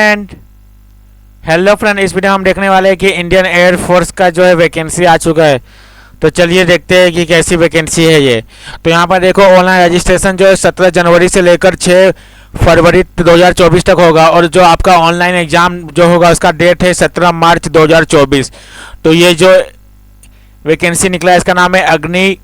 Hello friend, इस video में हम देखने वाले हैं कि इंडियन एयर फोर्स का जो है वैकेंसी आ चुका है। तो चलिए देखते हैं कि कैसी वैकेंसी है ये। तो यहाँ पर देखो, ऑनलाइन रजिस्ट्रेशन जो है 17 जनवरी से लेकर 6 फरवरी 2024 तक होगा, और जो आपका ऑनलाइन एग्ज़ाम जो होगा उसका डेट है 17 मार्च 2024। तो ये जो वैकेंसी निकला है इसका नाम है अग्नि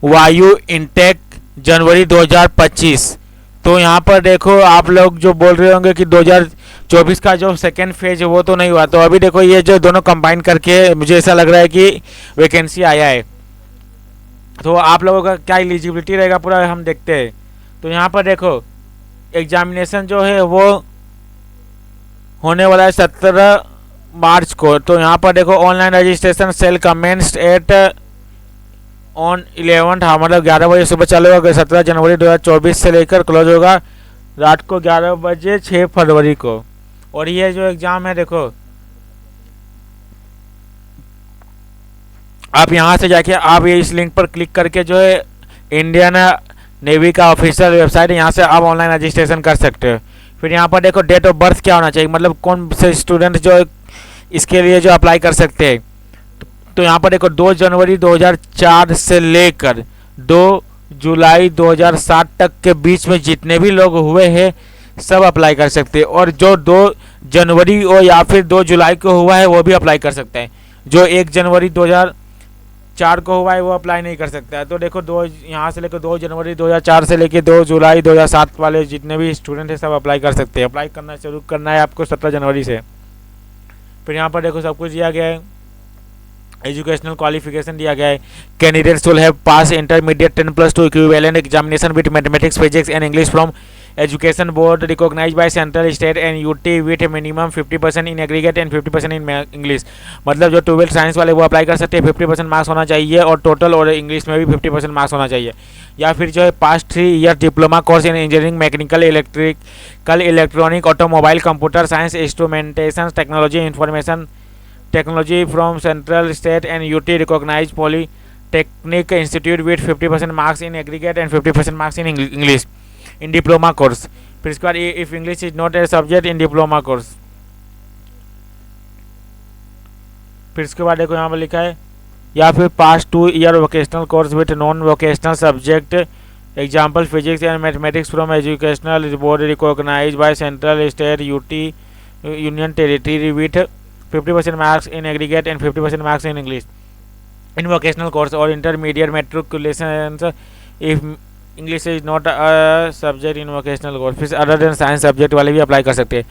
वायु इंटेक जनवरी 2025। तो यहाँ पर देखो, आप लोग जो बोल रहे होंगे कि 2024 का जो सेकेंड फेज है वो तो नहीं हुआ, तो अभी देखो ये जो दोनों कंबाइन करके मुझे ऐसा लग रहा है कि वैकेंसी आया है। तो आप लोगों का क्या एलिजिबिलिटी रहेगा पूरा हम देखते हैं। तो यहाँ पर देखो, एग्जामिनेशन जो है वो होने वाला है 17 मार्च को। तो यहाँ पर देखो, online registration cell commenced at on 11 मतलब 11 बजे सुबह चालू होगा 17 जनवरी 2024 से लेकर क्लोज होगा रात को 11 बजे 6 फरवरी को। और ये जो एग्ज़ाम है देखो, आप यहाँ से जाके आप ये इस लिंक पर क्लिक करके जो है इंडियन नेवी का ऑफिशियल वेबसाइट है, यहाँ से आप ऑनलाइन रजिस्ट्रेशन कर सकते हो। फिर यहाँ पर देखो, डेट ऑफ बर्थ क्या होना चाहिए, मतलब कौन से स्टूडेंट जो इसके लिए जो अप्लाई कर सकते हैं। तो यहाँ पर देखो, 2 जनवरी 2004 से लेकर 2 जुलाई 2007 तक के बीच में जितने भी लोग हुए हैं सब अप्लाई कर सकते हैं। और जो 2 जनवरी और या फिर 2 जुलाई को हुआ है वो भी अप्लाई कर सकते हैं। जो 1 जनवरी 2004 को हुआ है वो अप्लाई नहीं कर सकता है। तो देखो, 2 यहाँ से लेकर 2 जनवरी 2004 से लेकर 2 जुलाई 2007 वाले जितने भी स्टूडेंट हैं सब अप्लाई कर सकते हैं। अप्लाई करना शुरू करना है आपको 17 जनवरी से। फिर यहाँ पर देखो, सब कुछ दिया गया है। एजुकेशनल क्वालिफिकेशन दिया गया है। Candidates will have pass intermediate 10+2 equivalent examination with mathematics, physics and English from education board recognised by central, state and UT with minimum 50% in aggregate and 50% in English. मतलब जो 12th साइंस वाले वो apply कर सकते हैं, 50% marks होना चाहिए, और टोटल और इंग्लिश में भी 50% मार्क्स होना चाहिए। या फिर जो है pass 3 year diploma course in engineering, mechanical, electrical, electronic, automobile, computer science, instrumentation technology, information technology from central, state and UT recognised polytechnic institute with 50% marks in aggregate and 50% marks in English in diploma course. फिर इसके बाद if English is not a subject in diploma course. फिर इसके बाद देखो, यहाँ पर लिखा है या फिर pass 2 year vocational course with non vocational subject, example physics and mathematics from educational board recognised by central, state, UT, union territory with 50% marks in aggregate and 50% marks in English in vocational course or intermediate matriculations if English is not a subject in vocational course। फिर other than science subject वाले भी apply कर सकते हैं।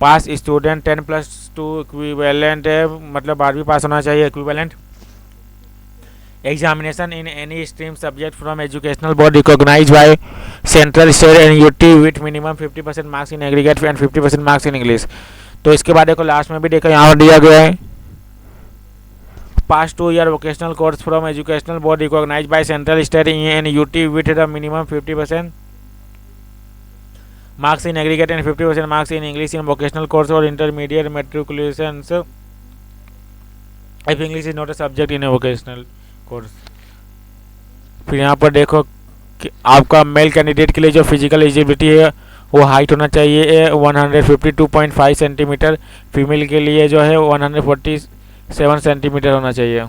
पास student 10+2 equivalent है, मतलब 12वीं pass होना चाहिए equivalent. Examination in any stream subject from educational board recognised by central, state and UT with minimum 50% marks in aggregate and 50% marks in English. तो इसके बाद देखो, लास्ट में भी देखो यहाँ पर दिया गया है pass 2 year vocational course from educational board recognised by central, state and UT with the minimum 50% marks in aggregate and 50% marks in English in vocational course और intermediate matriculations if English is not a subject in a vocational course. फिर यहाँ पर देखो कि आपका male candidate के लिए जो फिजिकल एलिजिबिलिटी है वो हाइट होना चाहिए 152.5 सेंटीमीटर, फीमेल के लिए जो है 147 सेंटीमीटर होना चाहिए।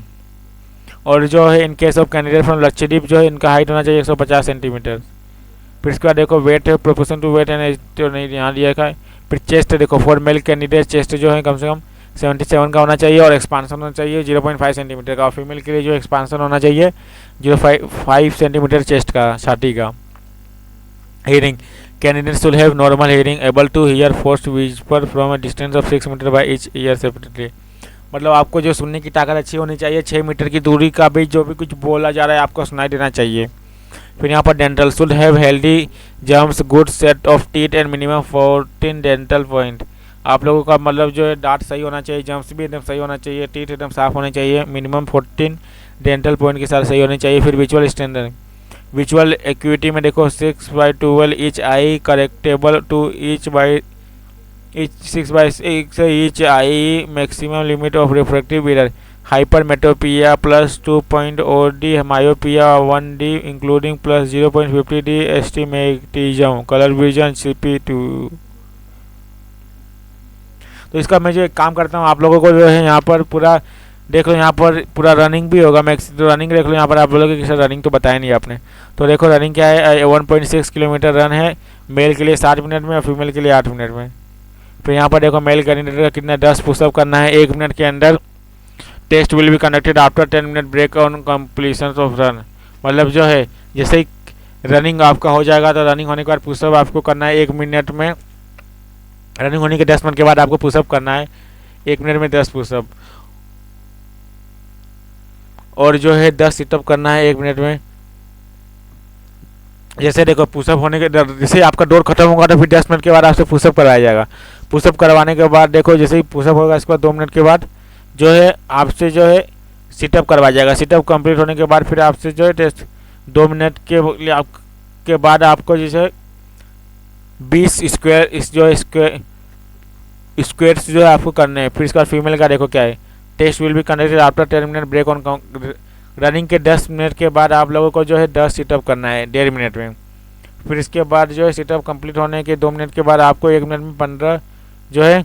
और जो है in case of candidate from Lakshadweep जो है इनका हाइट होना चाहिए 150 सेंटीमीटर। फिर इसके बाद देखो, वेट है प्रोपोर्शन टू वेट एंड तो नहीं यहाँ दिया है। फिर चेस्ट देखो, फॉर मेल कैंडिडेट चेस्ट जो है कम से कम 77 का होना चाहिए और एक्सपांसन होना चाहिए 0.5 सेंटीमीटर का। और फीमेल के लिए जो एक्सपांसन होना चाहिए 0.5 सेंटीमीटर चेस्ट का, छाती का। Hearing, candidates should have normal hearing, able to hear forced whisper from a distance of 6 metre by each ear separately। मतलब आपको जो सुनने की ताकत अच्छी होनी चाहिए, 6 मीटर की दूरी का भी जो भी कुछ बोला जा रहा है आपको सुनाई देना चाहिए। फिर यहाँ पर dental should have healthy germs, good set of teeth and minimum 14 dental point. आप लोगों का मतलब जो है दांत सही होना चाहिए, जम्स भी एकदम सही होना चाहिए, टीथ एकदम साफ होने चाहिए, मिनिमम 14 डेंटल पॉइंट के साथ सही होनी चाहिए। फिर विजुअल स्टैंडर्ड, विजुअल एक्यूटी में देखो 6/12 each eye, correctable to each 6/6 each eye, maximum limit of refractive error, hypermetropia +2.0D, myopia 1D including +0.50D, astigmatism, colour vision CP2। तो इसका मैं जो एक काम करता हूँ, आप लोगों को जो है यहाँ पर पूरा देख लो, यहाँ पर पूरा रनिंग भी होगा। मैं तो रनिंग देख लो यहाँ पर, आप बोलोगे कि सर रनिंग तो बताया नहीं आपने। तो देखो रनिंग क्या है, 1.6 किलोमीटर रन है मेल के लिए 7 मिनट में और फीमेल के लिए 8 मिनट में। फिर यहाँ पर देखो मेल कैंडिडेट का कितना 10 पुशअप करना है 1 मिनट के अंदर। Test will be conducted after 10 minute break on completion of run. मतलब जो है जैसे ही रनिंग आपका हो जाएगा तो रनिंग होने के बाद पुशअप आपको करना है 1 मिनट में। रनिंग होने के 10 मिनट के बाद आपको पुशअप करना है 1 मिनट में 10 पुशअप, और जो है 10 सिटअप करना है 1 मिनट में। जैसे देखो पुशअप होने के जैसे आपका दौर खत्म होगा तो फिर 10 मिनट के बाद आपसे पुशअप करवाया जाएगा। पुशअप करवाने के बाद देखो जैसे ही पुशअप होगा इसके बाद 2 मिनट के बाद जो है आपसे जो है सिटअप करवाया जाएगा। सिटअप कंप्लीट होने के बाद फिर आपसे जो है टेस्ट 2 मिनट के बाद आपको जैसे 20 स्क्वायर इस जो स्क्वायर्स जो है आपको करने हैं। फिर इसका फीमेल का देखो क्या है, test will be conducted after 10 minute break on running के 10 मिनट के बाद आप लोगों को जो है 10 सिटअप करना है 1.5 मिनट में। फिर इसके बाद जो है सिटअप कंप्लीट होने के 2 मिनट के बाद आपको 1 मिनट में 15 जो है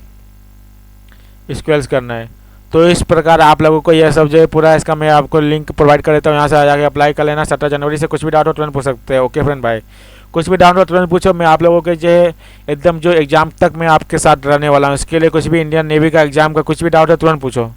स्क्वेल्स करना है। तो इस प्रकार आप लोगों को यह सब जो है पूरा इसका मैं आपको लिंक प्रोवाइड कर देता हूँ, यहाँ से आ जाके अप्लाई कर लेना। 17 जनवरी से कुछ भी डाउट हो तुरंत पूछ सकते हैं। ओके फ्रेंड भाई, कुछ भी डाउट हो तुरंत पूछो। मैं आप लोगों के जो है एकदम जो एग्जाम तक मैं आपके साथ रहने वाला हूँ। इसके लिए कुछ भी इंडियन नेवी का एग्जाम का कुछ भी डाउट है तुरंत पूछो।